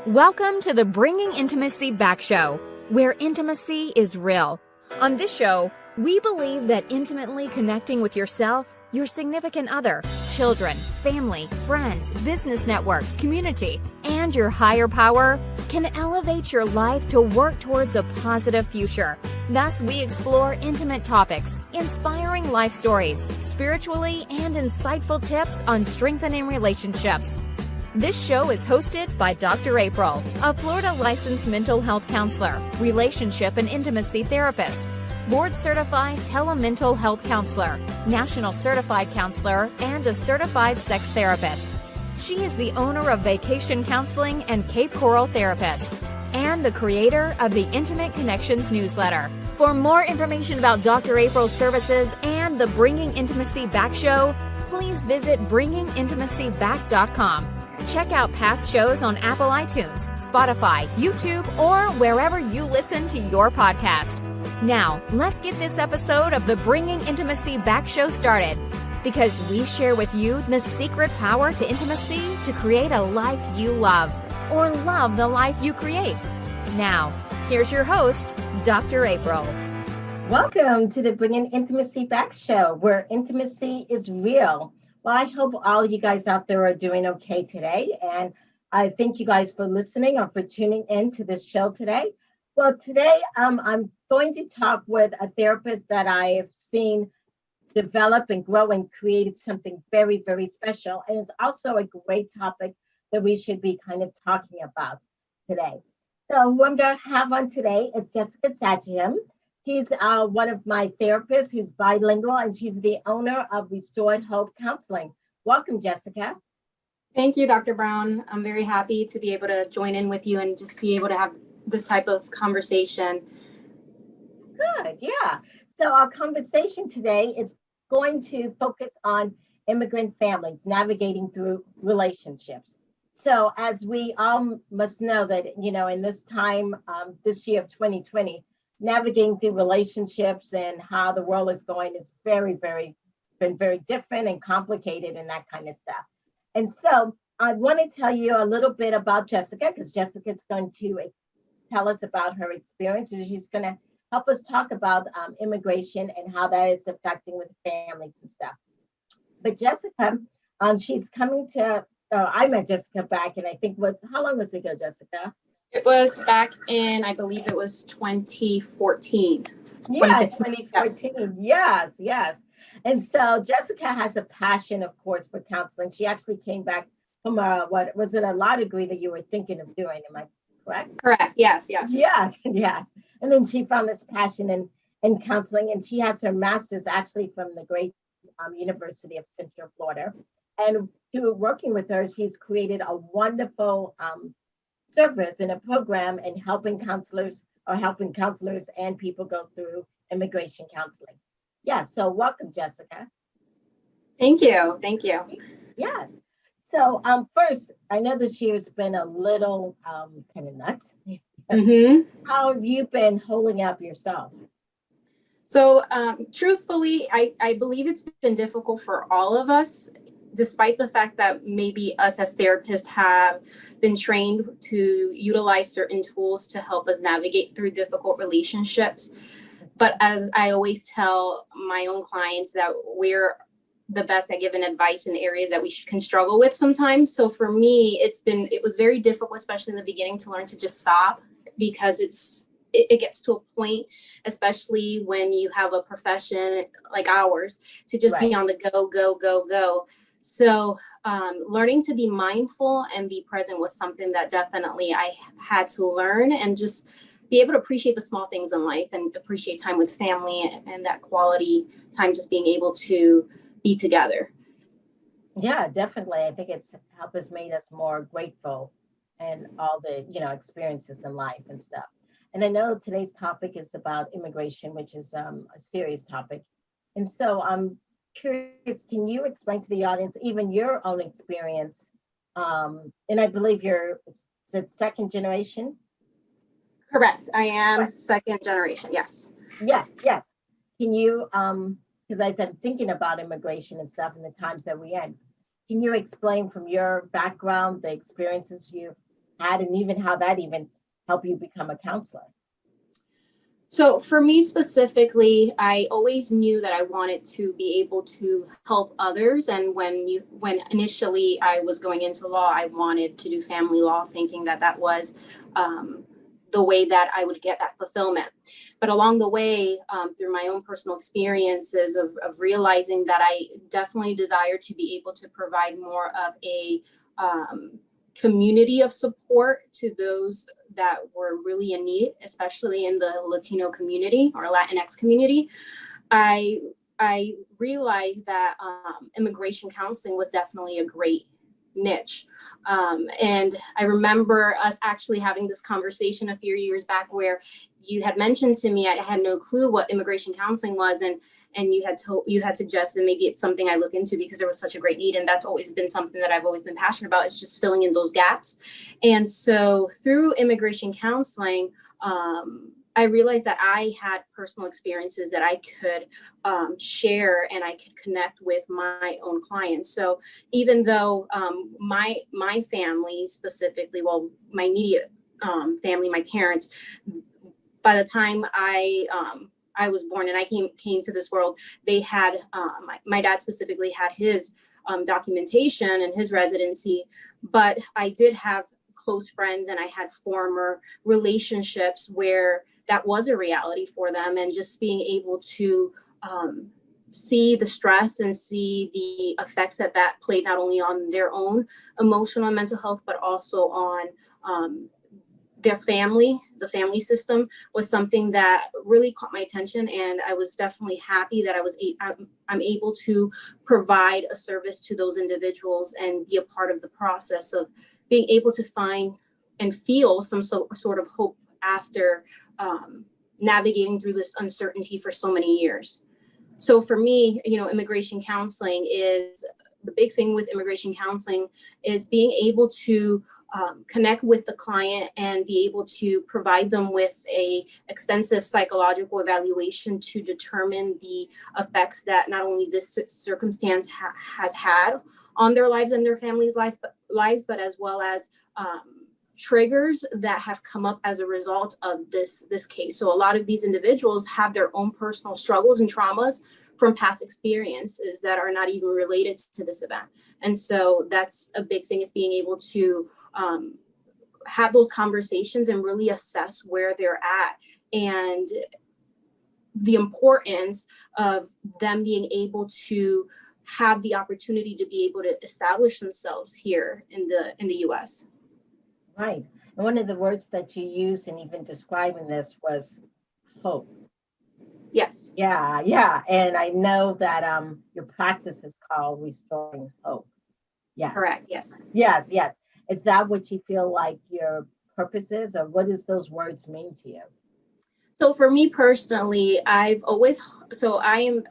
Welcome to the Bringing Intimacy Back show, where intimacy is real. On this show, we believe that intimately connecting with yourself, your significant other, children, family, friends, business networks, community, and your higher power can elevate your life to work towards a positive future. Thus, we explore intimate topics, inspiring life stories, spiritually and insightful tips on strengthening relationships. This show is hosted by Dr. April, a Florida licensed mental health counselor, relationship and intimacy therapist, board-certified telemental health counselor, national certified counselor, and a certified sex therapist. She is the owner of Vacation Counseling and Cape Coral Therapist, and the creator of the Intimate Connections newsletter. For more information about Dr. April's services and the Bringing Intimacy Back show, please visit bringingintimacyback.com. Check out past shows on Apple iTunes, Spotify, YouTube, or wherever you listen to your podcast. Now, let's get this episode of the Bringing Intimacy Back show started, because we share with you the secret power to intimacy to create a life you love, or love the life you create. Now, here's your host, Dr. April. Welcome to the Bringing Intimacy Back show, where intimacy is real. Well, I hope all you guys out there are doing okay today. And I thank you guys for listening or for tuning in to this show today. Well, today I'm going to talk with a therapist that I have seen develop and grow and created something very, very special. And it's also a great topic that we should be kind of talking about today. So who I'm going to have on today is Jessica. She's one of my therapists who's bilingual, and she's the owner of Restored Hope Counseling. Welcome, Jessica. Thank you, Dr. Brown. I'm very happy to be able to join in with you and just be able to have this type of conversation. Good, yeah. So our conversation today is going to focus on immigrant families navigating through relationships. So as we all must know that, in this time, this year of 2020, navigating through relationships and how the world is going is been very different and complicated and that kind of stuff. And so I want to tell you a little bit about Jessica, because Jessica's going to tell us about her experience, and she's going to help us talk about immigration and how that is affecting with families and stuff. But Jessica, she's coming to, I met Jessica back, and I think how long was it ago, Jessica? It was back in, I believe it was 2014. Yeah, 2014. Yes. And so Jessica has a passion, of course, for counseling. She actually came back from what was it, a law degree that you were thinking of doing? Am I correct? Correct. Yes. Yes. And then she found this passion in counseling, and she has her master's actually from the great University of Central Florida. And through working with her, she's created a wonderful service in a program in helping counselors and people go through immigration counseling. Yeah, so welcome, Jessica. Thank you. Yes. So first, I know this year's been a little kind of nuts. Mm-hmm. How have you been holding up yourself? So truthfully, I believe it's been difficult for all of us, despite the fact that maybe us as therapists have been trained to utilize certain tools to help us navigate through difficult relationships. But as I always tell my own clients, that we're the best at giving advice in areas that we can struggle with sometimes. So for me, it was very difficult, especially in the beginning, to learn to just stop, because it gets to a point, especially when you have a profession like ours, to just be on the go. So learning to be mindful and be present was something that definitely I had to learn, and just be able to appreciate the small things in life and appreciate time with family and that quality time, just being able to be together. Yeah, definitely. I think it's helped us, made us more grateful and all the, experiences in life and stuff. And I know today's topic is about immigration, which is a serious topic. And so I'm curious, can you explain to the audience even your own experience? And I believe you're second generation? Correct. I am second generation. Yes. Yes. Can you, because I said thinking about immigration and stuff and the times that we had, can you explain from your background the experiences you've had, and even how that even helped you become a counselor? So for me specifically, I always knew that I wanted to be able to help others. And when initially I was going into law, I wanted to do family law, thinking that that was the way that I would get that fulfillment. But along the way, through my own personal experiences of realizing that I definitely desire to be able to provide more of a community of support to those that were really in need, especially in the Latino community or Latinx community, I realized that immigration counseling was definitely a great niche. And I remember us actually having this conversation a few years back where you had mentioned to me, I had no clue what immigration counseling was, and you had suggested maybe it's something I look into because there was such a great need. And that's always been something that I've always been passionate about. It's just filling in those gaps. And so through immigration counseling, I realized that I had personal experiences that I could share and I could connect with my own clients. So even though my family specifically, well, my immediate family, my parents, by the time I was born and I came to this world, they had, my dad specifically had his documentation and his residency, but I did have close friends and I had former relationships where that was a reality for them. And just being able to see the stress and see the effects that played not only on their own emotional and mental health, but also on their family, the family system, was something that really caught my attention. And I was definitely happy that I'm able to provide a service to those individuals and be a part of the process of being able to find and feel some sort of hope after navigating through this uncertainty for so many years. So for me, immigration counseling is the big thing with immigration counseling is being able to connect with the client and be able to provide them with a extensive psychological evaluation to determine the effects that not only this circumstance has had on their lives and their families' lives, but as well as triggers that have come up as a result of this case. So a lot of these individuals have their own personal struggles and traumas from past experiences that are not even related to this event. And so that's a big thing, is being able to have those conversations and really assess where they're at and the importance of them being able to have the opportunity to be able to establish themselves here in the US. Right. And one of the words that you used in even describing this was hope. Yes. Yeah. And I know that your practice is called Restoring Hope. Yes. Correct. Yes. Yes. Is that what you feel like your purpose is, or what does those words mean to you? So for me personally, I am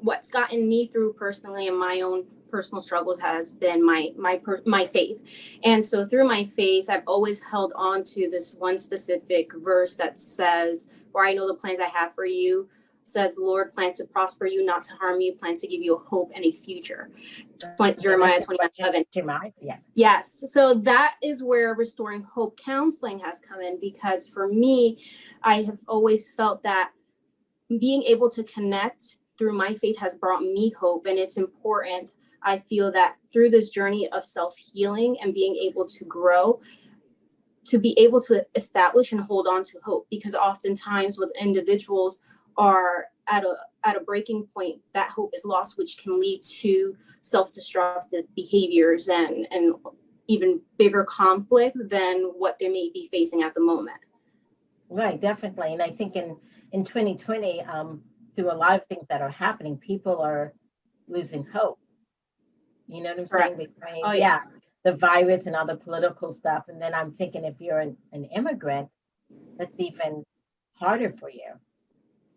what's gotten me through personally in my own personal struggles has been my faith. And so through my faith, I've always held on to this one specific verse that says, "For I know the plans I have for you," says, "Lord plans to prosper you, not to harm you, plans to give you a hope and a future." Jeremiah 29:11. Yes. So that is where Restoring Hope counseling has come in, because for me, I have always felt that being able to connect through my faith has brought me hope. And it's important, I feel, that through this journey of self-healing and being able to grow, to be able to establish and hold on to hope, because oftentimes when individuals are at a breaking point, that hope is lost, which can lead to self-destructive behaviors and even bigger conflict than what they may be facing at the moment. Right, definitely. And I think in 2020, through a lot of things that are happening, people are losing hope. You know what I'm saying? Between, yes. The virus and all the political stuff. And then I'm thinking, if you're an immigrant, that's even harder for you.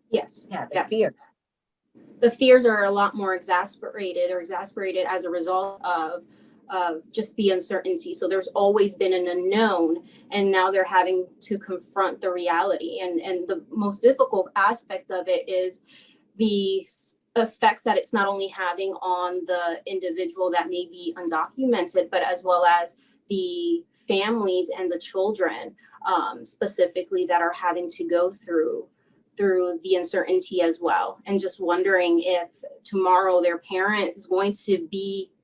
Yes. Yeah, the fears. The fears are a lot more exasperated as a result of just the uncertainty. So there's always been an unknown, and now they're having to confront the reality. And the most difficult aspect of it is the effects that it's not only having on the individual that may be undocumented, but as well as the families and the children, specifically, that are having to go through the uncertainty as well, and just wondering if tomorrow their parent is going to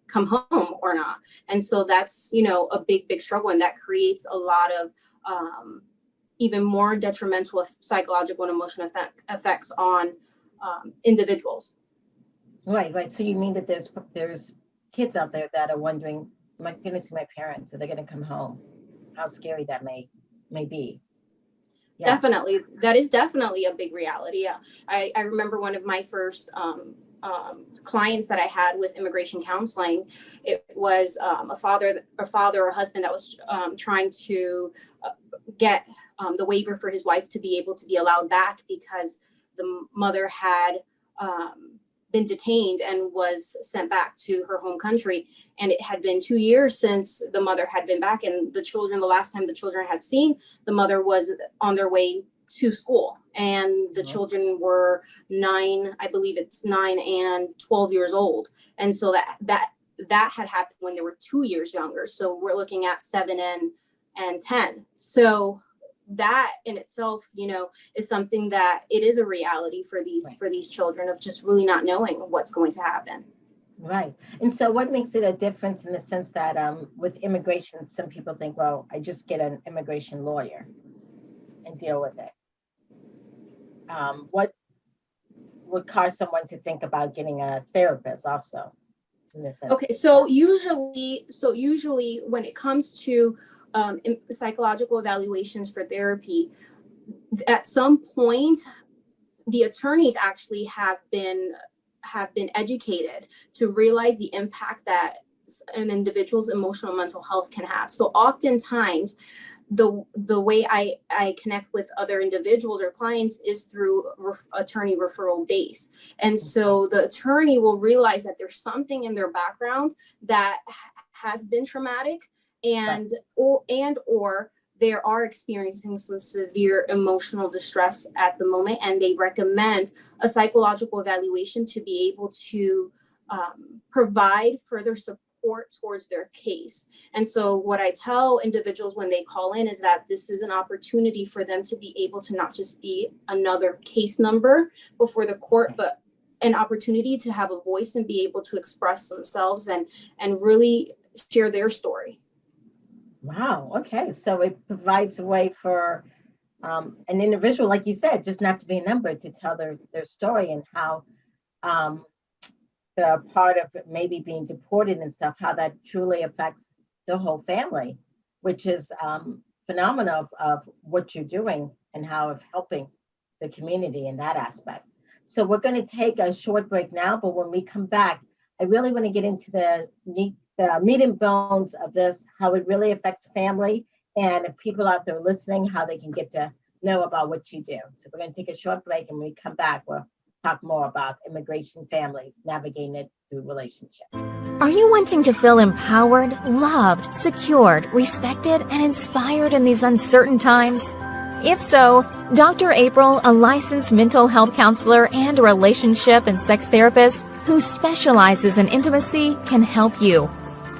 come home or not. And so that's, a big struggle, and that creates a lot of even more detrimental psychological and emotional effects on individuals. Right. So you mean that there's kids out there that are wondering, am I going to see my parents? Are they going to come home? How scary that may be. Yeah. Definitely. That is definitely a big reality. Yeah. I remember one of my first clients that I had with immigration counseling. It was a father or husband that was trying to get the waiver for his wife to be able to be allowed back, because the mother had been detained and was sent back to her home country. And it had been 2 years since the mother had been back, and the last time the children had seen the mother was on their way to school. And the children were 9 and 12 years old. And so that had happened when they were 2 years younger. So we're looking at 7 and 10. So that in itself, is something that it is a reality for these children, of just really not knowing what's going to happen. Right. And so what makes it a difference in the sense that with immigration, some people think, well, I just get an immigration lawyer and deal with it. What would cause someone to think about getting a therapist also in this sense? Okay, so usually when it comes to psychological evaluations for therapy, at some point, the attorneys actually have been educated to realize the impact that an individual's emotional and mental health can have. So oftentimes, the way I connect with other individuals or clients is through attorney referral base. And so the attorney will realize that there's something in their background that has been traumatic, or they are experiencing some severe emotional distress at the moment, and they recommend a psychological evaluation to be able to provide further support towards their case. And so what I tell individuals when they call in is that this is an opportunity for them to be able to not just be another case number before the court, but an opportunity to have a voice and be able to express themselves and really share their story. Wow. Okay. So it provides a way for an individual, like you said, just not to be a number, to tell their story, and how the part of maybe being deported and stuff, how that truly affects the whole family, which is phenomenal of what you're doing and how it's helping the community in that aspect. So we're going to take a short break now, but when we come back, I really want to get into the meat and bones of this, how it really affects family, and if people out there listening, how they can get to know about what you do. So we're going to take a short break, and when we come back, we'll talk more about immigration families navigating it through relationships. Are you wanting to feel empowered, loved, secured, respected, and inspired in these uncertain times? If so, Dr. April, a licensed mental health counselor and a relationship and sex therapist who specializes in intimacy, can help you.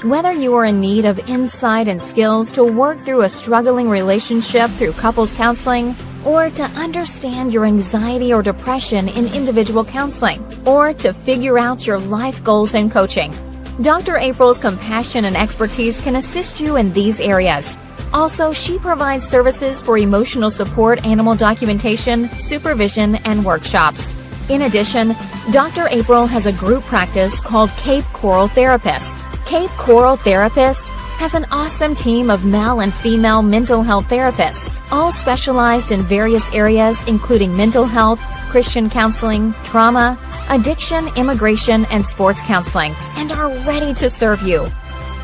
Whether you are in need of insight and skills to work through a struggling relationship through couples counseling, or to understand your anxiety or depression in individual counseling, or to figure out your life goals in coaching, Dr. April's compassion and expertise can assist you in these areas. Also, she provides services for emotional support, animal documentation, supervision, and workshops. In addition, Dr. April has a group practice called Cape Coral Therapist. Cape Coral Therapist has an awesome team of male and female mental health therapists, all specialized in various areas including mental health, Christian counseling, trauma, addiction, immigration, and sports counseling, and are ready to serve you.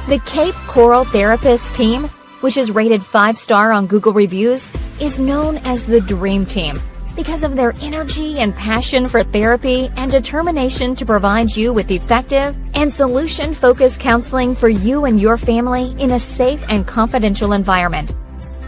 The Cape Coral Therapist team, which is rated 5-star on Google Reviews, is known as the Dream Team because of their energy and passion for therapy and determination to provide you with effective and solution-focused counseling for you and your family in a safe and confidential environment.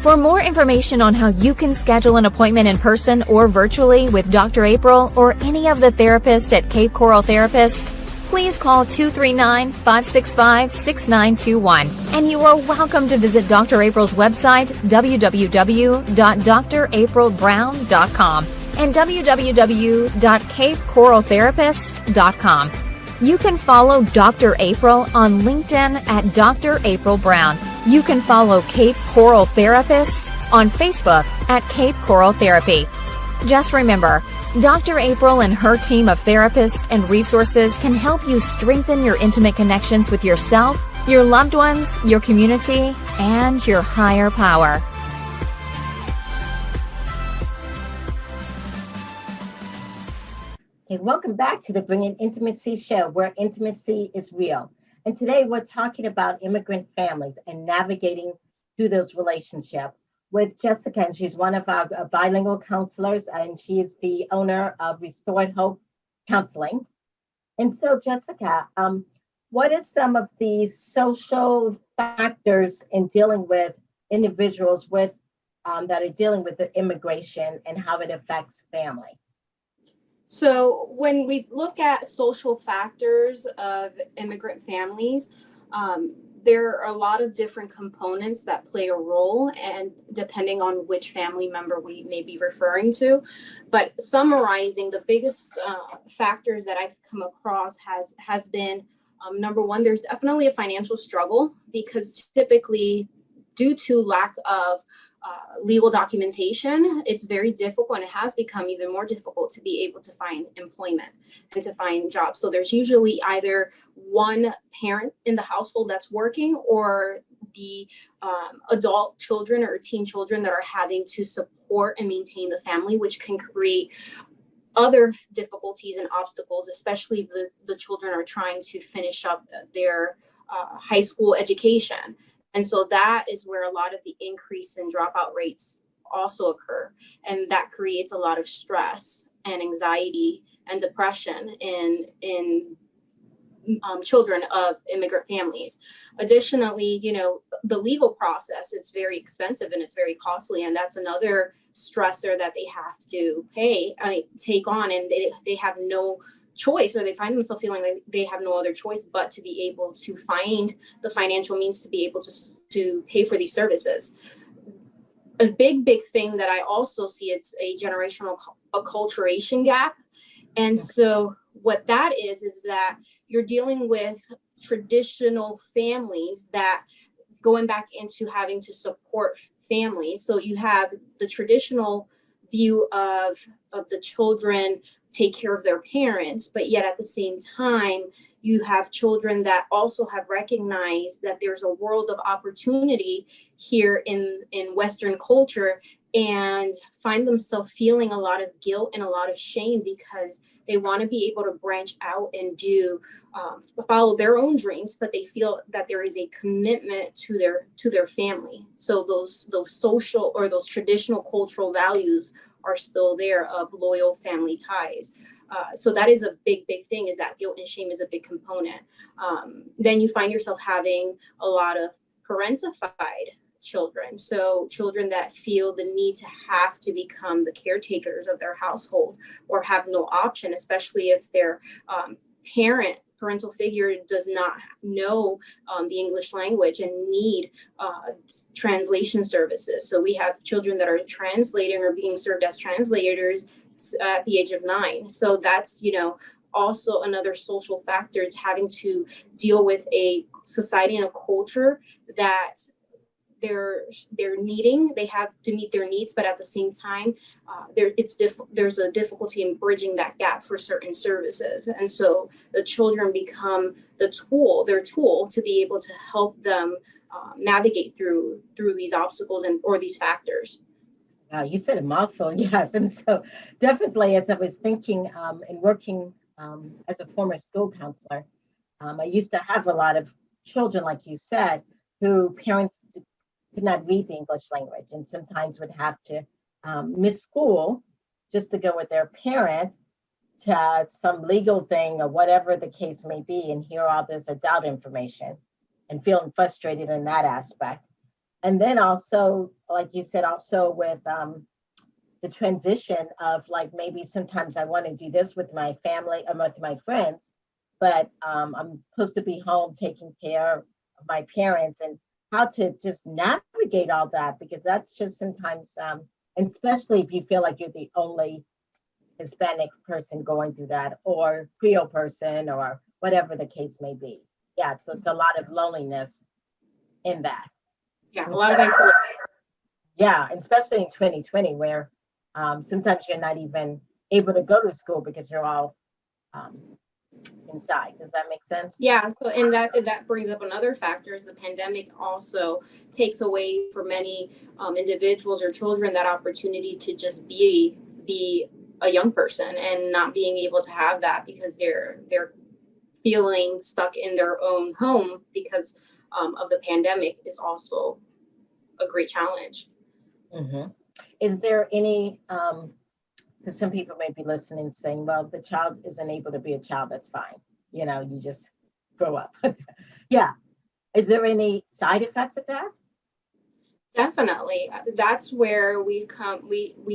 For more information on how you can schedule an appointment in person or virtually with Dr. April or any of the therapists at Cape Coral Therapist, please call 239-565-6921. And you are welcome to visit Dr. April's website, www.draprilbrown.com and www.capecoraltherapist.com. You can follow Dr. April on LinkedIn at Dr. April Brown. You can follow Cape Coral Therapist on Facebook at Cape Coral Therapy. Just remember, Dr. April and her team of therapists and resources can help you strengthen your intimate connections with yourself, your loved ones, your community, and your higher power. Okay, welcome back to the Bringing Intimacy show, where intimacy is real. And today we're talking about immigrant families and navigating through those relationships with Jessica. And she's one of our bilingual counselors, and she is the owner of Restored Hope Counseling. And so, Jessica, what are some of the social factors in dealing with individuals with that are dealing with the immigration and how it affects family? So when we look at social factors of immigrant families, there are a lot of different components that play a role, and depending on which family member we may be referring to. But summarizing, the biggest factors that I've come across has been, number one, there's definitely a financial struggle, because typically due to lack of legal documentation, it's very difficult, and it has become even more difficult to be able to find employment and to find jobs. So there's usually either one parent in the household that's working, or the adult children or teen children that are having to support and maintain the family, which can create other difficulties and obstacles, especially if the children are trying to finish up their high school education. And so that is where a lot of the increase in dropout rates also occur. And that creates a lot of stress and anxiety and depression in children of immigrant families. Additionally, the legal process, it's very expensive and it's very costly. And that's another stressor that they have to take on, and they have no choice, or they find themselves feeling like they have no other choice but to be able to find the financial means to be able to pay for these services. A big thing that I also see, it's a generational acculturation gap. And so what that is that you're dealing with traditional families that going back into having to support families. So you have the traditional view of the children take care of their parents, but yet at the same time, you have children that also have recognized that there's a world of opportunity here in Western culture, and find themselves feeling a lot of guilt and a lot of shame because they want to be able to branch out and follow their own dreams, but they feel that there is a commitment to their family. So those social or those traditional cultural values are still there of loyal family ties. So that is a big thing, is that guilt and shame is a big component. Then you find yourself having a lot of parentified children. So children that feel the need to have to become the caretakers of their household, or have no option, especially if their parental figure does not know the English language and need translation services. So we have children that are translating or being served as translators at the age of 9. So that's, also another social factor. It's having to deal with a society and a culture that they have to meet their needs, but at the same time, there's a difficulty in bridging that gap for certain services. And so the children become their tool to be able to help them navigate through these obstacles or these factors. You said a mouthful, yes. And so definitely, as I was thinking and working as a former school counselor, I used to have a lot of children, like you said, who parents could not read the English language, and sometimes would have to miss school just to go with their parent to some legal thing or whatever the case may be, and hear all this adult information and feeling frustrated in that aspect. And then also, like you said, also with the transition of, like, maybe sometimes I want to do this with my family or with my friends, but I'm supposed to be home taking care of my parents, and how to just navigate all that, because that's just sometimes, and especially if you feel like you're the only Hispanic person going through that, or Creole person, or whatever the case may be. Yeah, so it's a lot of loneliness in that. Yeah, And a lot of especially- isolation. yeah, and especially in 2020, where sometimes you're not even able to go to school because you're all um, inside. Does that make sense? Yeah, so and that brings up another factor is the pandemic also takes away for many individuals or children that opportunity to just be a young person, and not being able to have that because they're feeling stuck in their own home because of the pandemic is also a great challenge. Mm-hmm. Is there any, because some people may be listening saying, well, the child isn't able to be a child, that's fine. You know, you just grow up. Yeah. Is there any side effects of that? Definitely. That's where we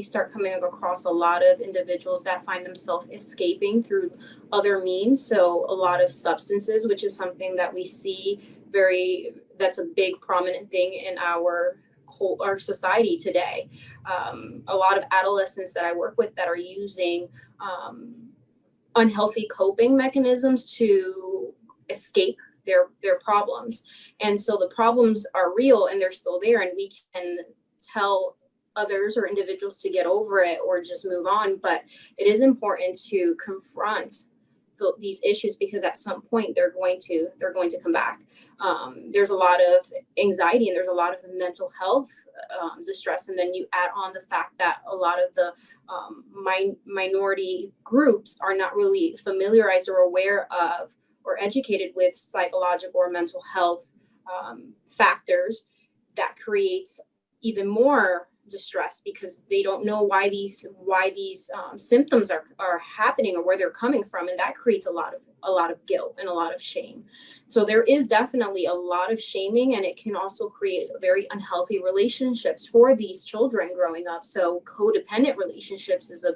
start coming across a lot of individuals that find themselves escaping through other means. So a lot of substances, which is something that we see that's a big prominent thing in our society today. A lot of adolescents that I work with that are using unhealthy coping mechanisms to escape their problems. And so the problems are real and they're still there, and we can tell others or individuals to get over it or just move on, but it is important to confront these issues, because at some point they're going to come back. There's a lot of anxiety and there's a lot of mental health distress, and then you add on the fact that a lot of the minority groups are not really familiarized or aware of or educated with psychological or mental health factors, that creates even more distress because they don't know why these symptoms are happening or where they're coming from, and that creates a lot of guilt and a lot of shame. So there is definitely a lot of shaming, and it can also create very unhealthy relationships for these children growing up. So codependent relationships is a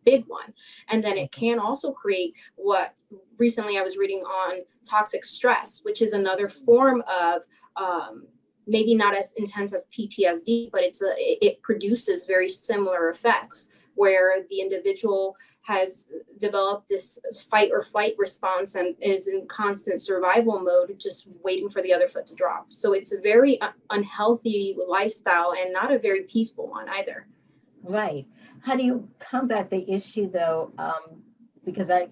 big one, and then it can also create what recently I was reading on toxic stress, which is another form of maybe not as intense as PTSD, but it produces very similar effects, where the individual has developed this fight or flight response and is in constant survival mode, just waiting for the other foot to drop. So it's a very unhealthy lifestyle, and not a very peaceful one either. Right. How do you combat the issue though? Because I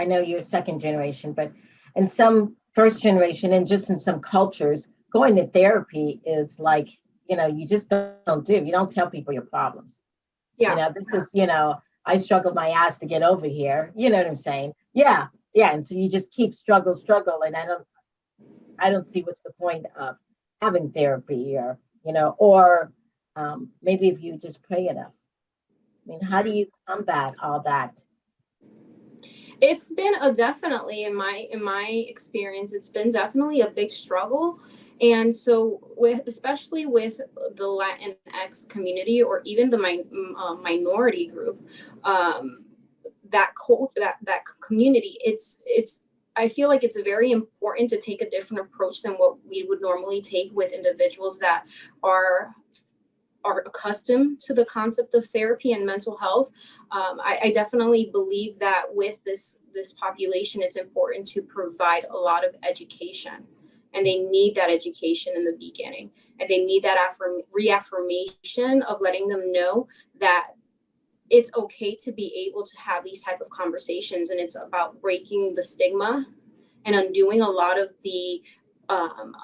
know you're second generation, but in some first generation and just in some cultures, going to therapy is like, you just don't do. You don't tell people your problems. Yeah. This is, I struggled my ass to get over here. You know what I'm saying? Yeah. Yeah. And so you just keep struggle. And I don't see what's the point of having therapy, or maybe if you just pray enough. I mean, how do you combat all that? It's been definitely in my experience, it's been definitely a big struggle. And so especially with the Latinx community, or even the minority group, that community, I feel like it's very important to take a different approach than what we would normally take with individuals that are accustomed to the concept of therapy and mental health. I definitely believe that with this population, it's important to provide a lot of education, and they need that education in the beginning, and they need that reaffirmation of letting them know that it's okay to be able to have these type of conversations, and it's about breaking the stigma and undoing a lot of the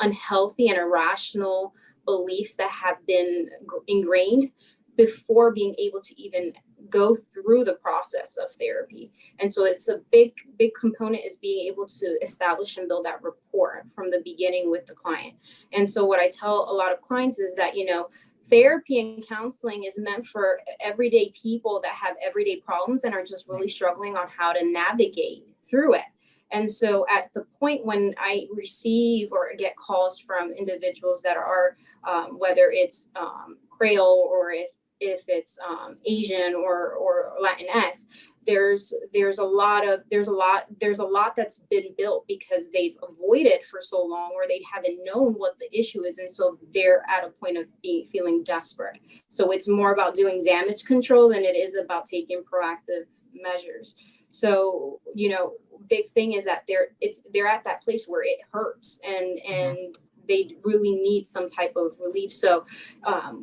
unhealthy and irrational beliefs that have been ingrained before being able to even go through the process of therapy. And so it's a big component is being able to establish and build that rapport from the beginning with the client. And so what I tell a lot of clients is that, therapy and counseling is meant for everyday people that have everyday problems and are just really struggling on how to navigate through it. And so at the point when I receive or get calls from individuals that are, whether it's Creole or if if it's Asian or Latinx, there's a lot that's been built because they've avoided for so long, or they haven't known what the issue is, and so they're at a point of feeling desperate. So it's more about doing damage control than it is about taking proactive measures. So, big thing is that they're at that place where it hurts, and they really need some type of relief. So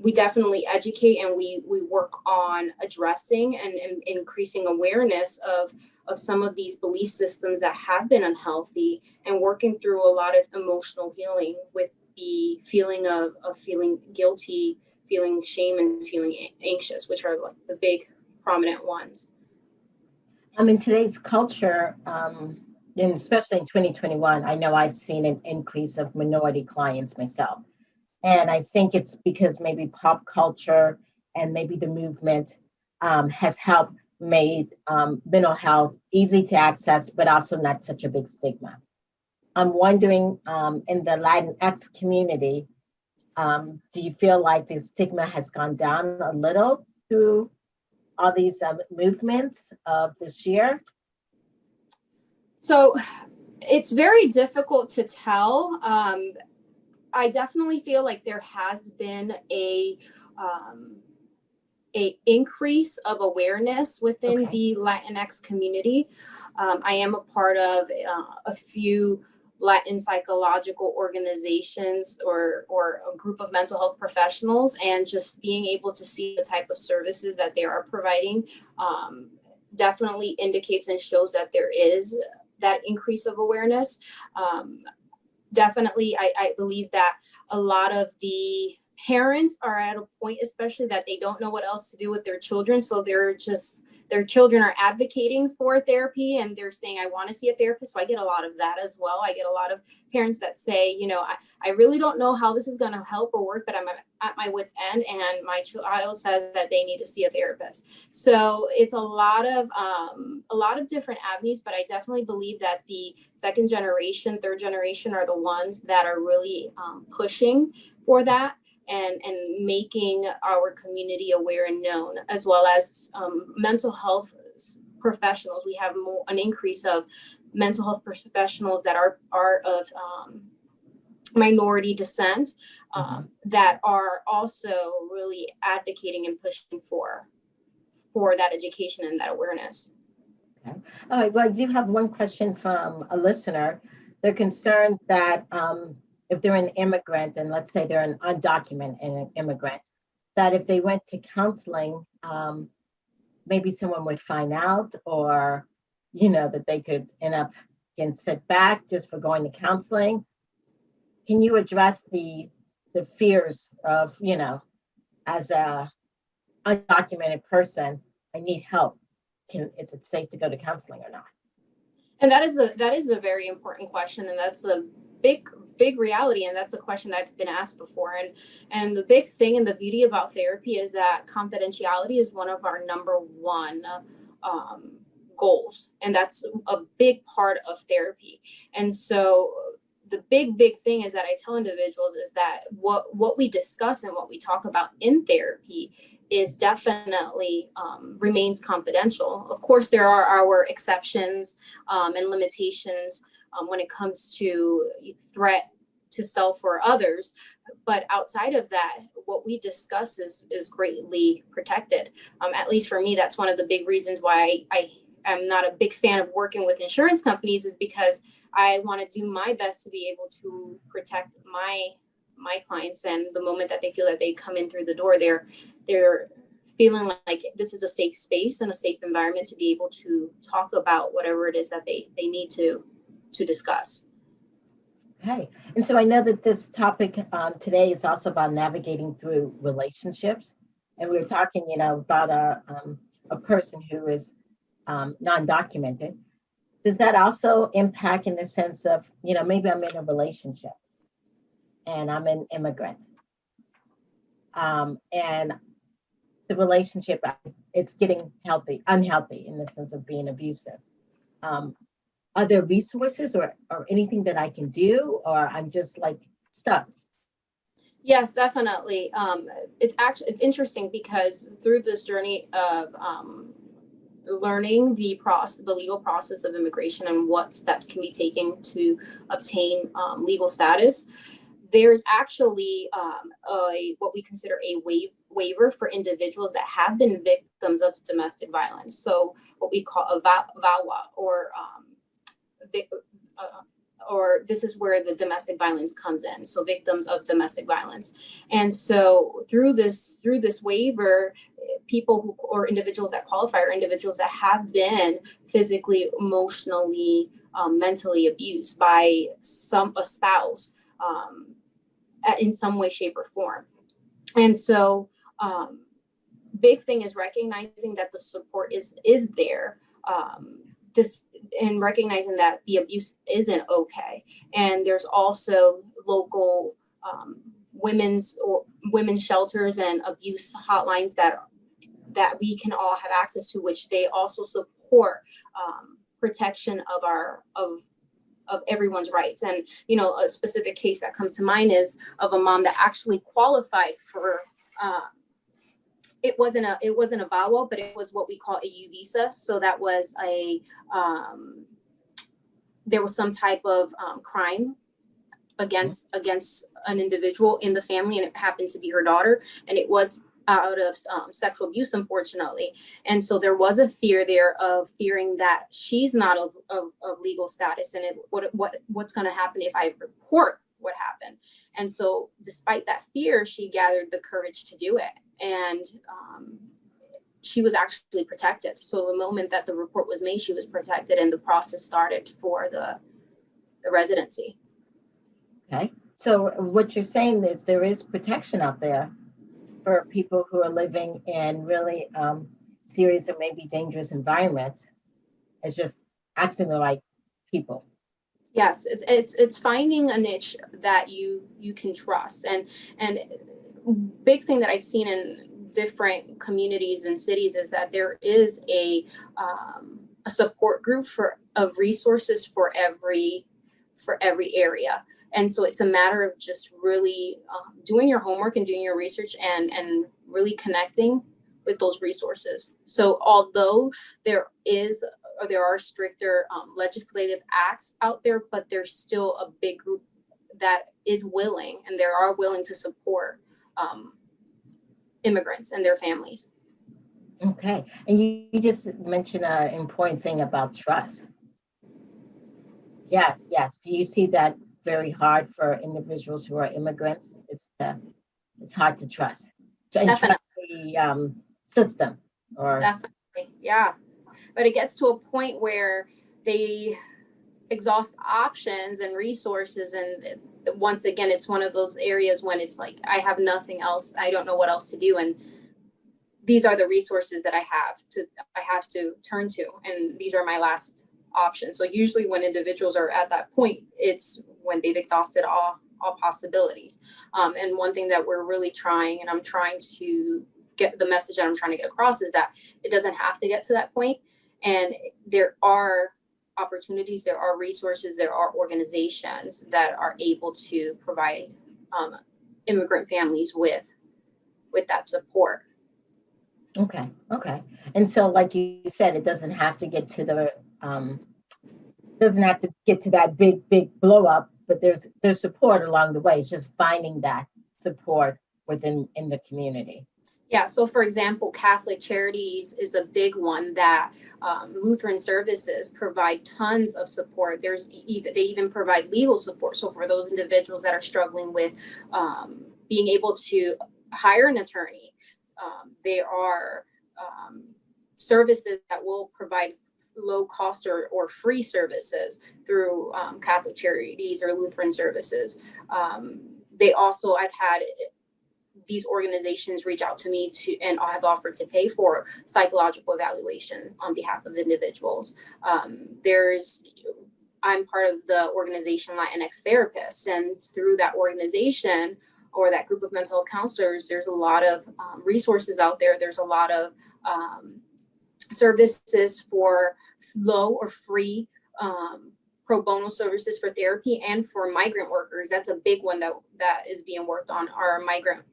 we definitely educate, and we work on addressing and increasing awareness of some of these belief systems that have been unhealthy, and working through a lot of emotional healing with the feeling of feeling guilty, feeling shame, and feeling anxious, which are like the big prominent ones. In today's culture, and especially in 2021, I know I've seen an increase of minority clients myself. And I think it's because maybe pop culture and maybe the movement has helped made mental health easy to access, but also not such a big stigma. I'm wondering, in the Latinx community, do you feel like the stigma has gone down a little through all these movements of this year? So it's very difficult to tell. I definitely feel like there has been a increase of awareness within the Latinx community. I am a part of a few Latin psychological organizations or a group of mental health professionals, and just being able to see the type of services that they are providing definitely indicates and shows that there is that increase of awareness. Definitely, I believe that a lot of the parents are at a point, especially, that they don't know what else to do with their children. So their children are advocating for therapy, and they're saying, I want to see a therapist. So I get a lot of that as well. I get a lot of parents that say, I really don't know how this is going to help or work, but I'm at my wit's end, and my child says that they need to see a therapist. So it's a lot of different avenues, but I definitely believe that the second generation, third generation are the ones that are really pushing for that. And making our community aware and known, as well as mental health professionals. We have an increase of mental health professionals that are of minority descent that are also really advocating and pushing for that education and that awareness. Okay. All right. Well, I do have one question from a listener. They're concerned that if they're an immigrant, and let's say they're an undocumented immigrant, that if they went to counseling, maybe someone would find out, or, that they could end up getting set back just for going to counseling. Can you address the fears of, as a undocumented person, I need help. Is it safe to go to counseling or not? And that is a very important question, and that's a big reality, and that's a question that I've been asked before. And the big thing and the beauty about therapy is that confidentiality is one of our number one goals, and that's a big part of therapy. And so the big thing is that I tell individuals is that what we discuss and what we talk about in therapy is definitely remains confidential. Of course, there are our exceptions and limitations when it comes to threat to self or others. But outside of that, what we discuss is greatly protected. At least for me, that's one of the big reasons why I am not a big fan of working with insurance companies, is because I want to do my best to be able to protect my clients. And the moment that they feel that they come in through the door, they're feeling like this is a safe space and a safe environment to be able to talk about whatever it is that they need to discuss. Okay. And so I know that this topic today is also about navigating through relationships. And we were talking, about a person who is non-documented. Does that also impact in the sense of, maybe I'm in a relationship and I'm an immigrant, and the relationship, it's getting unhealthy in the sense of being abusive. Are there resources or anything that I can do, or I'm just like stuck? Yes, definitely. It's interesting because through this journey of learning the legal process of immigration and what steps can be taken to obtain legal status, there's actually what we consider a waiver for individuals that have been victims of domestic violence. So what we call a VAWA, vic- uh, or this is where the domestic violence comes in. So victims of domestic violence. And so through this waiver, people who, or individuals that qualify, are individuals that have been physically, emotionally, mentally abused by a spouse, in some way, shape, or form. And so big thing is recognizing that the support is there, just and recognizing that the abuse isn't okay. And there's also local women's shelters and abuse hotlines that we can all have access to, which they also support protection of everyone's rights. And a specific case that comes to mind is of a mom that actually qualified for it wasn't a VAWA, but it was what we call a U visa. So that was there was some type of crime against an individual in the family, and it happened to be her daughter, and it was out of sexual abuse, unfortunately. And so there was a fear there of fearing that she's not of legal status, and what's going to happen if I report what happened. And so despite that fear, she gathered the courage to do it, and she was actually protected. So the moment that the report was made, she was protected, and the process started for the residency. Okay. So what you're saying is there is protection out there for people who are living in really serious or maybe dangerous environments. It's just asking the right people. Yes, it's finding a niche that you can trust. And big thing that I've seen in different communities and cities is that there is a support group of resources for every area. And so it's a matter of just really doing your homework and doing your research and really connecting with those resources. So although there are stricter legislative acts out there, but there's still a big group that is willing, and they are willing to support immigrants and their families. Okay. And you just mentioned an important thing about trust. Yes, yes. Do you see that very hard for individuals who are immigrants? It's hard to trust. And Definitely. trust the system. Or Definitely, yeah. But it gets to a point where they exhaust options and resources, and once again, it's one of those areas when it's like, I have nothing else, I don't know what else to do, and these are the resources that I have to turn to, and these are my last options. So usually when individuals are at that point, it's when they've exhausted all possibilities. And one thing that we're really trying, and I'm trying to get the message that I'm trying to get across, is that it doesn't have to get to that point. And there are opportunities, there are resources, there are organizations that are able to provide immigrant families with that support. okay, okay. And so, like you said, it doesn't have to get to that big blow up, but there's support along the way. It's just finding that support in the community. Yeah, so for example, Catholic Charities is a big one that Lutheran services provide tons of support. They even provide legal support. So for those individuals that are struggling with being able to hire an attorney, there are services that will provide low cost or free services through Catholic Charities or Lutheran services. I've had these organizations reach out to me and I've offered to pay for psychological evaluation on behalf of individuals. I'm part of the organization Latinx Therapists, and through that organization or that group of mental health counselors, there's a lot of resources out there. There's a lot of services for low or free pro bono services for therapy, and for migrant workers. That's a big one that is being worked on, are migrant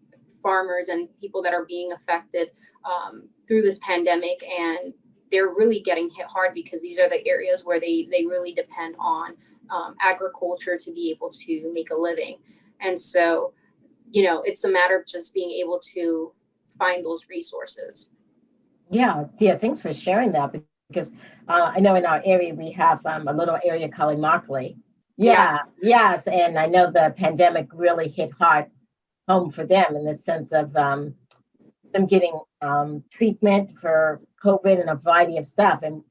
farmers and people that are being affected through this pandemic. And they're really getting hit hard because these are the areas where they really depend on agriculture to be able to make a living. And so, it's a matter of just being able to find those resources. Yeah, thanks for sharing that, because I know in our area we have a little area called Immokalee. Yeah, yes, and I know the pandemic really hit hard home for them in the sense of them getting treatment for COVID and a variety of stuff. And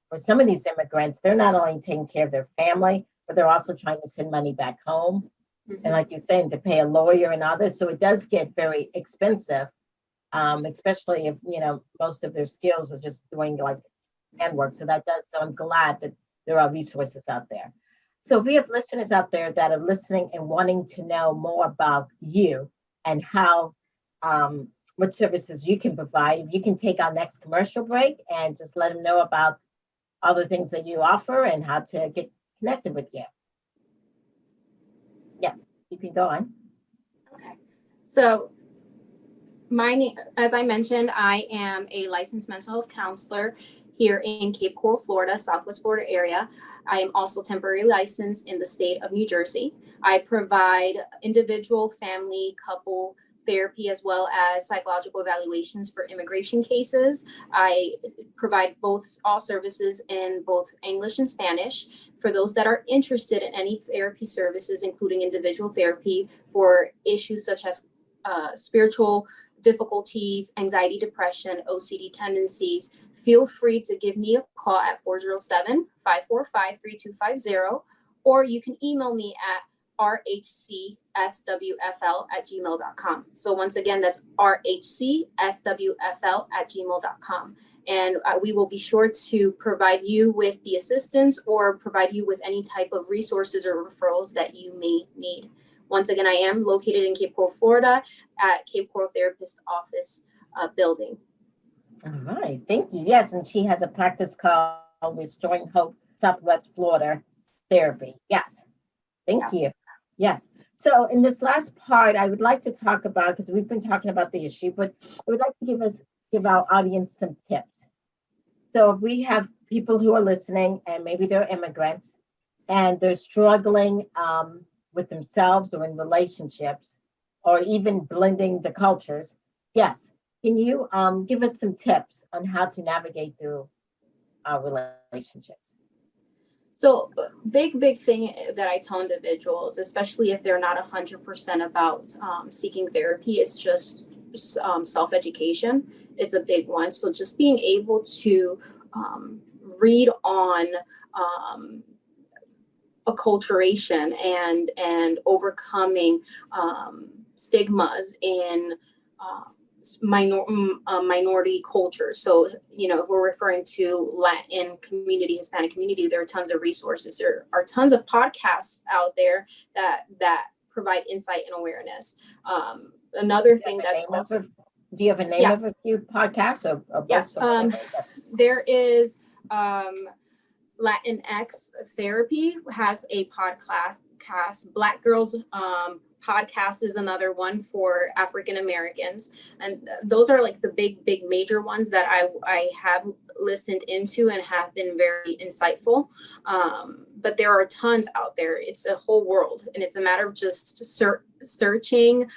for some of these immigrants, they're not only taking care of their family, but they're also trying to send money back home. Mm-hmm. And like you're saying, to pay a lawyer and others. So it does get very expensive, especially if, most of their skills are just doing like handwork. So that does. So I'm glad that there are resources out there. So if we have listeners out there that are listening and wanting to know more about you and how, what services you can provide, you can take our next commercial break and just let them know about all the things that you offer and how to get connected with you. Yes, you can go on. Okay. So as I mentioned, I am a licensed mental health counselor here in Cape Coral, Florida, Southwest Florida area. I am also temporarily licensed in the state of New Jersey. I provide individual, family, couple therapy, as well as psychological evaluations for immigration cases. I provide all services in both English and Spanish. For those that are interested in any therapy services, including individual therapy for issues such as spiritual difficulties, anxiety, depression, OCD tendencies, feel free to give me a call at 407-545-3250, or you can email me at rhcswfl@gmail.com. So once again, that's rhcswfl@gmail.com. And we will be sure to provide you with the assistance or provide you with any type of resources or referrals that you may need. Once again, I am located in Cape Coral, Florida, at Cape Coral Therapist Office building. All right, thank you. Yes, and she has a practice called Restoring Hope Southwest Florida Therapy. Yes, thank you. Yes. So in this last part, I would like to talk about, because we've been talking about the issue, but I would like to give our audience some tips. So if we have people who are listening and maybe they're immigrants and they're struggling with themselves or in relationships or even blending the cultures, yes. Can you give us some tips on how to navigate through our relationships? So big thing that I tell individuals, especially if they're not 100% about seeking therapy, is just self-education. It's a big one. So just being able to read on acculturation and overcoming stigmas in minority cultures. So, if we're referring to Latin community, Hispanic community, there are tons of resources. There are tons of podcasts out there that provide insight and awareness. Another thing that's also... Do you have a name of a few podcasts? Or yes. There is Latinx Therapy has a podcast. Black Girls podcast is another one for African Americans, and those are like the big major ones that I have listened into and have been very insightful. But there are tons out there. It's a whole world, and it's a matter of just searching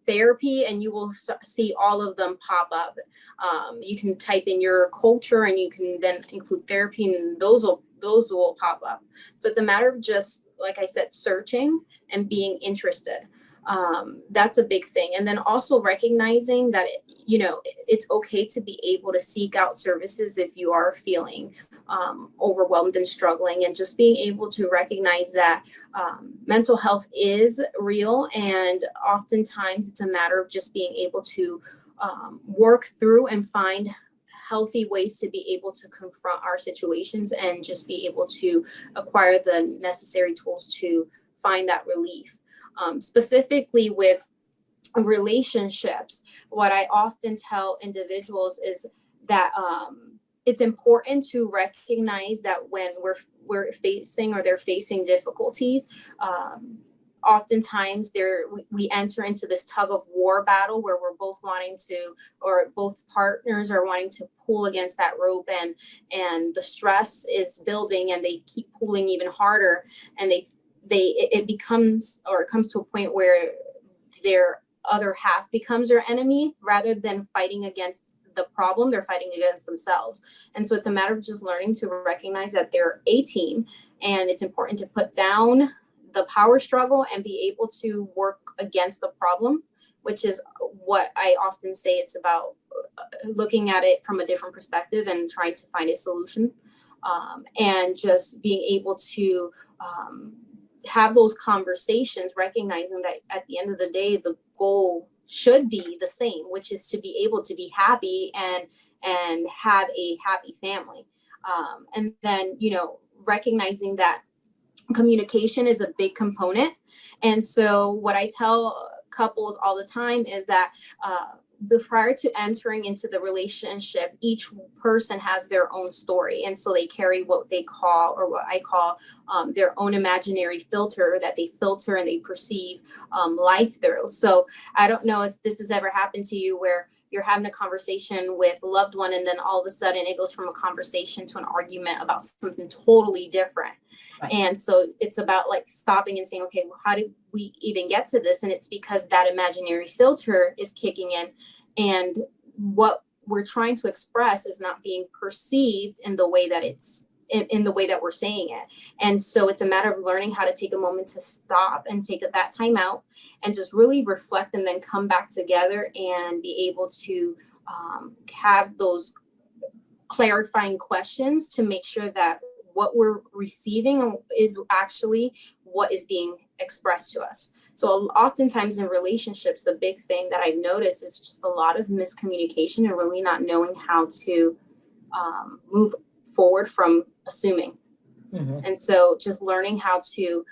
therapy, and you will see all of them pop up. You can type in your culture, and you can then include therapy, and those will pop up. So it's a matter of just, like I said, searching and being interested. That's a big thing. And then also recognizing that, it's okay to be able to seek out services if you are feeling overwhelmed and struggling, and just being able to recognize that mental health is real. And oftentimes it's a matter of just being able to work through and find healthy ways to be able to confront our situations and just be able to acquire the necessary tools to find that relief. Specifically with relationships, what I often tell individuals is that it's important to recognize that when we're facing or they're facing difficulties, oftentimes we enter into this tug of war battle where we're both wanting to, or both partners are wanting to pull against that rope, and the stress is building and they keep pulling even harder, and it becomes, or it comes to a point where their other half becomes their enemy rather than fighting against the problem. They're fighting against themselves. And so it's a matter of just learning to recognize that they're a team, and it's important to put down the power struggle and be able to work against the problem, which is what I often say. It's about looking at it from a different perspective and trying to find a solution, and just being able to have those conversations, recognizing that at the end of the day, the goal should be the same, which is to be able to be happy and have a happy family. And then, recognizing that communication is a big component. And so what I tell couples all the time is that prior to entering into the relationship, each person has their own story. And so they carry what they call, or what I call, their own imaginary filter that they filter and they perceive life through. So I don't know if this has ever happened to you where you're having a conversation with a loved one, and then all of a sudden it goes from a conversation to an argument about something totally different. Right. And so it's about like stopping and saying, okay, well, how did we even get to this? And it's because that imaginary filter is kicking in, and what we're trying to express is not being perceived in the way that it's in the way that we're saying it. And so it's a matter of learning how to take a moment to stop and take that time out and just really reflect, and then come back together and be able to have those clarifying questions to make sure that what we're receiving is actually what is being expressed to us. So oftentimes in relationships, the big thing that I've noticed is just a lot of miscommunication and really not knowing how to move forward from assuming. Mm-hmm. And so just learning how to,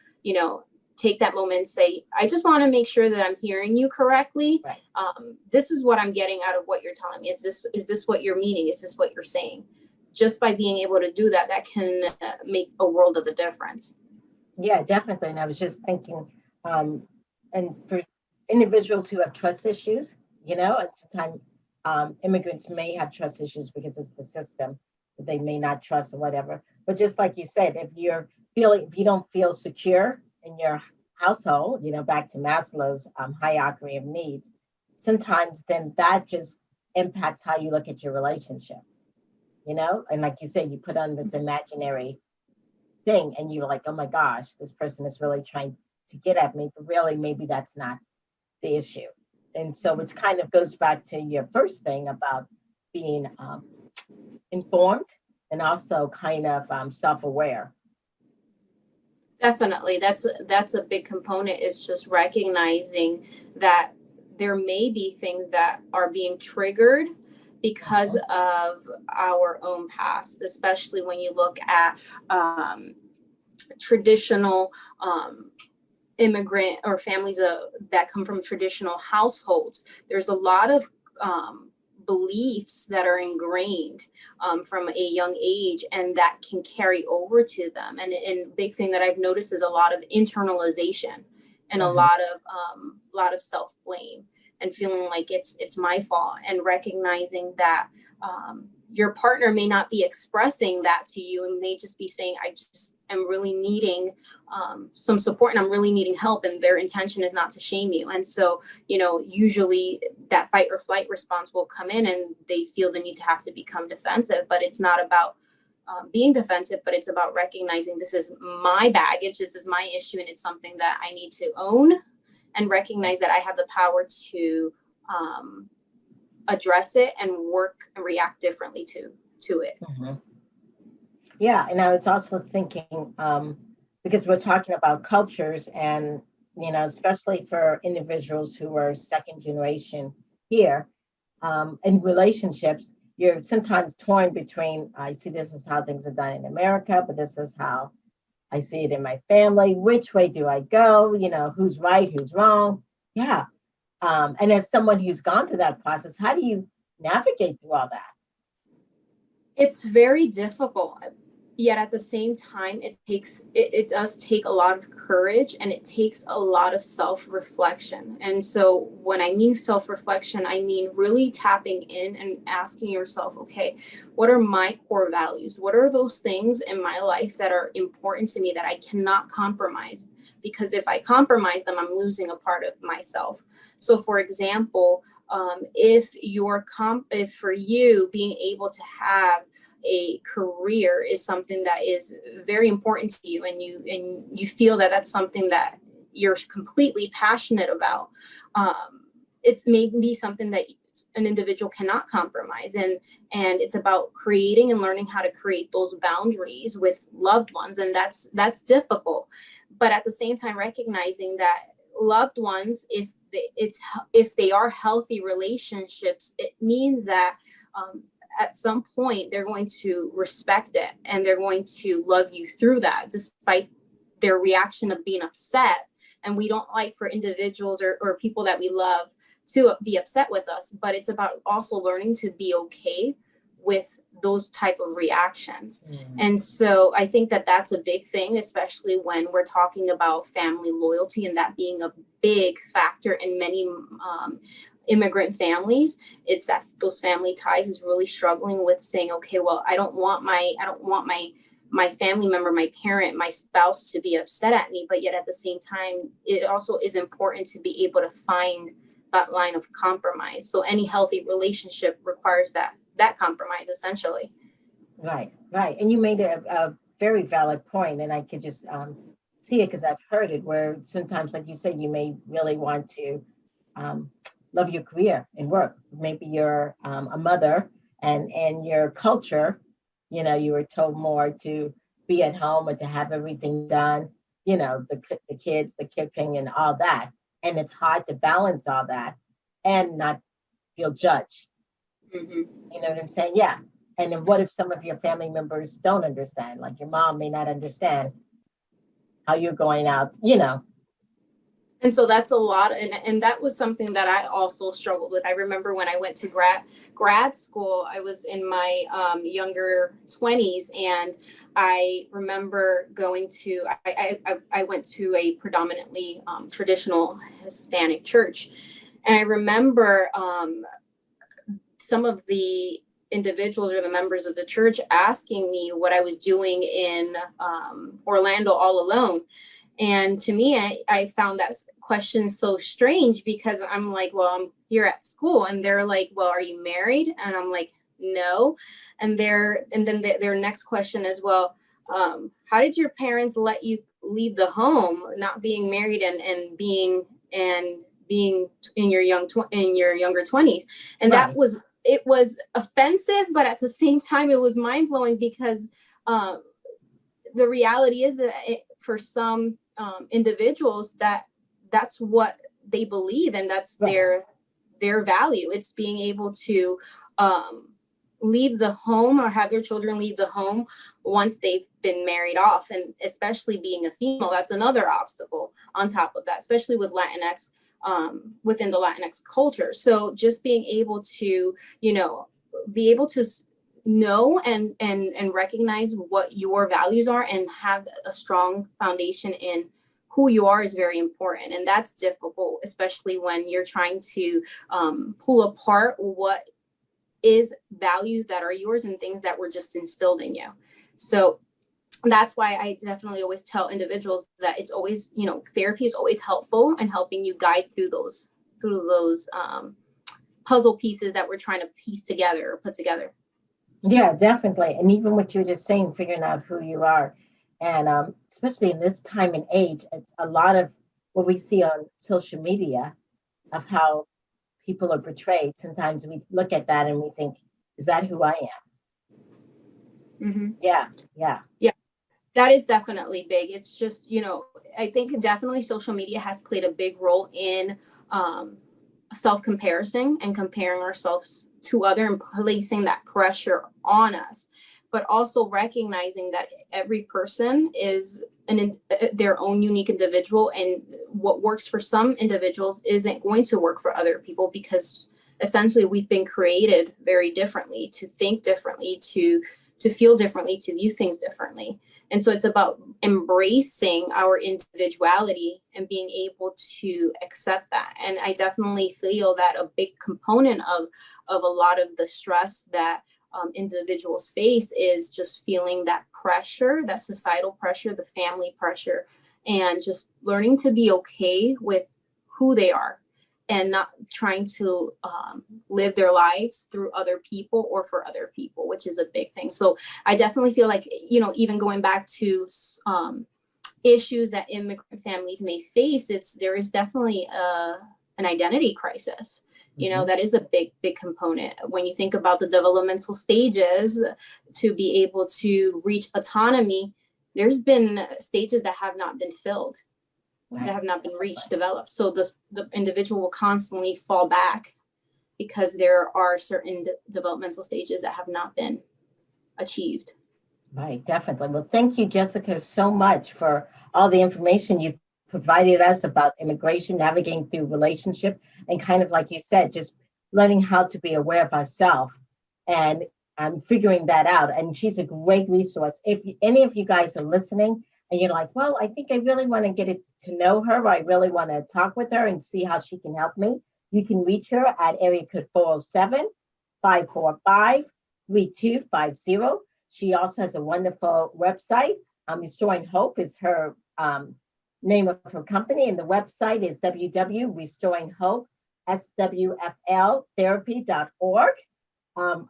take that moment and say, I just want to make sure that I'm hearing you correctly. Right. This is what I'm getting out of what you're telling me. Is this what you're meaning? Is this what you're saying? Just by being able to do that, that can make a world of a difference. Yeah, definitely. And I was just thinking, and for individuals who have trust issues, and sometimes immigrants may have trust issues because it's the system that they may not trust or whatever. But just like you said, if you don't feel secure in your household, back to Maslow's hierarchy of needs, sometimes then that just impacts how you look at your relationship. And like you said, you put on this imaginary thing and you're like, oh my gosh, this person is really trying to get at me, but really maybe that's not the issue. And so it kind of goes back to your first thing about being informed and also kind of self-aware. Definitely. That's a big component, is just recognizing that there may be things that are being triggered because of our own past, especially when you look at traditional immigrant or families that come from traditional households. There's a lot of beliefs that are ingrained from a young age, and that can carry over to them. And big thing that I've noticed is a lot of internalization and a lot of self-blame, and feeling like it's my fault, and recognizing that your partner may not be expressing that to you, and may just be saying, I just am really needing some support, and I'm really needing help, and their intention is not to shame you. And so, usually that fight or flight response will come in, and they feel the need to have to become defensive. But it's not about being defensive, but it's about recognizing this is my baggage, this is my issue, and it's something that I need to own and recognize that I have the power to address it and work and react differently to it. Mm-hmm. Yeah, and I was also thinking, because we're talking about cultures, and especially for individuals who are second generation here, in relationships, you're sometimes torn between, I see this is how things are done in America, but this is how I see it in my family. Which way do I go? Who's right, who's wrong? Yeah. And as someone who's gone through that process, how do you navigate through all that? It's very difficult, yet at the same time, it does take a lot of courage, and it takes a lot of self-reflection. And so when I mean self-reflection, I mean really tapping in and asking yourself, okay, what are my core values? What are those things in my life that are important to me that I cannot compromise? Because if I compromise them, I'm losing a part of myself. So for example, if for you being able to have a career is something that is very important to you, and you feel that that's something that you're completely passionate about, it's maybe something that an individual cannot compromise, and it's about creating and learning how to create those boundaries with loved ones, and that's difficult. But at the same time, recognizing that loved ones, if they are healthy relationships, it means that at some point they're going to respect it, and they're going to love you through that, despite their reaction of being upset. And we don't like for individuals or people that we love to be upset with us, but it's about also learning to be okay with those type of reactions. And so I think that that's a big thing, especially when we're talking about family loyalty, and that being a big factor in many immigrant families. It's that those family ties is really struggling with saying, okay, well, I don't want my family member, my parent, my spouse to be upset at me, but yet at the same time, it also is important to be able to find that line of compromise. So any healthy relationship requires that compromise, essentially. Right, right. And you made a very valid point, and I could just see it because I've heard it where sometimes, like you said, you may really want to love your career and work. Maybe you're a mother, and your culture, you were told more to be at home or to have everything done, the kids, the cooking and all that. And it's hard to balance all that and not feel judged. Mm-hmm. You know what I'm saying? Yeah. And then what if some of your family members don't understand? Like your mom may not understand how you're going out. And so that's a lot. And that was something that I also struggled with. I remember when I went to grad school, I was in my younger 20s. And I remember I went to a predominantly traditional Hispanic church. And I remember some of the individuals or the members of the church asking me what I was doing in Orlando all alone. And to me, I found that question so strange, because I'm like, well, I'm here at school. And they're like, well, are you married? And I'm like, no. And then their next question is, well, how did your parents let you leave the home, not being married and being in your younger 20s? And Right. it was offensive, but at the same time, it was mind blowing, because the reality is that for some individuals, that's what they believe, and that's Right. their value. It's being able to leave the home, or have their children leave the home once they've been married off. And especially being a female, that's another obstacle on top of that, especially with Latinx, within the Latinx culture. So just being able to, be able to know and recognize what your values are, and have a strong foundation in who you are is very important. And that's difficult, especially when you're trying to pull apart what is values that are yours and things that were just instilled in you. So that's why I definitely always tell individuals that it's always, therapy is always helpful in helping you guide through those puzzle pieces that we're trying to piece together or put together. Yeah, definitely. And even what you were just saying, figuring out who you are. And especially in this time and age, it's a lot of what we see on social media of how people are portrayed. Sometimes we look at that and we think, is that who I am? Mm-hmm. Yeah, yeah. Yeah, that is definitely big. It's just, I think definitely social media has played a big role in self-comparison and comparing ourselves to other, and placing that pressure on us, but also recognizing that every person is their own unique individual, and what works for some individuals isn't going to work for other people, because essentially we've been created very differently, to think differently, to feel differently, to view things differently. And so it's about embracing our individuality and being able to accept that. And I definitely feel that a big component of a lot of the stress that individuals face is just feeling that pressure, that societal pressure, the family pressure, and just learning to be okay with who they are and not trying to live their lives through other people or for other people, which is a big thing. So I definitely feel like, you know, even going back to issues that immigrant families may face, there is definitely an identity crisis. You know, that is a big component. When you think about the developmental stages to be able to reach autonomy, there's been stages that have not been filled, that have not been reached, developed. So the individual will constantly fall back because there are certain developmental stages that have not been achieved. Right, definitely. Well, thank you, Jessica, so much for all the information you've provided us about immigration, navigating through relationship, and kind of like you said, just learning how to be aware of ourselves and figuring that out. And she's a great resource. If any of you guys are listening and you're like, well, I think I really want to get to know her, or I really want to talk with her and see how she can help me, you can reach her at area code 407-545-3250. She also has a wonderful website. Restoring Hope is her name of her company, and the website is www.restoringhopeswfltherapy.org.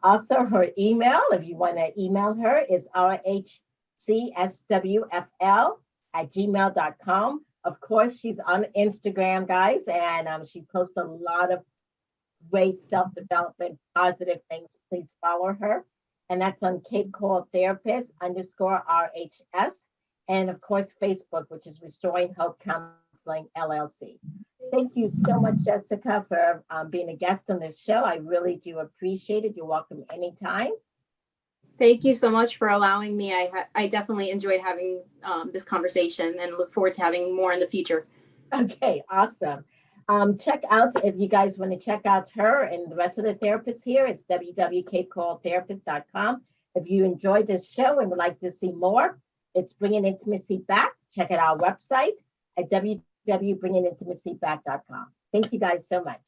Also, her email, if you want to email her, is rhcswfl@gmail.com. Of course, she's on Instagram, guys, and she posts a lot of great self-development, positive things. Please follow her. And that's on Cape Coral Therapist _RHS. And of course, Facebook, which is Restoring Hope Counseling, LLC. Thank you so much, Jessica, for being a guest on this show. I really do appreciate it. You're welcome anytime. Thank you so much for allowing me. I definitely enjoyed having this conversation and look forward to having more in the future. Okay, awesome. Check out, if you guys want to check out her and the rest of the therapists here, it's www.capecoraltherapist.com. If you enjoyed this show and would like to see more, it's Bringing Intimacy Back. Check out our website at www.bringingintimacyback.com. Thank you guys so much.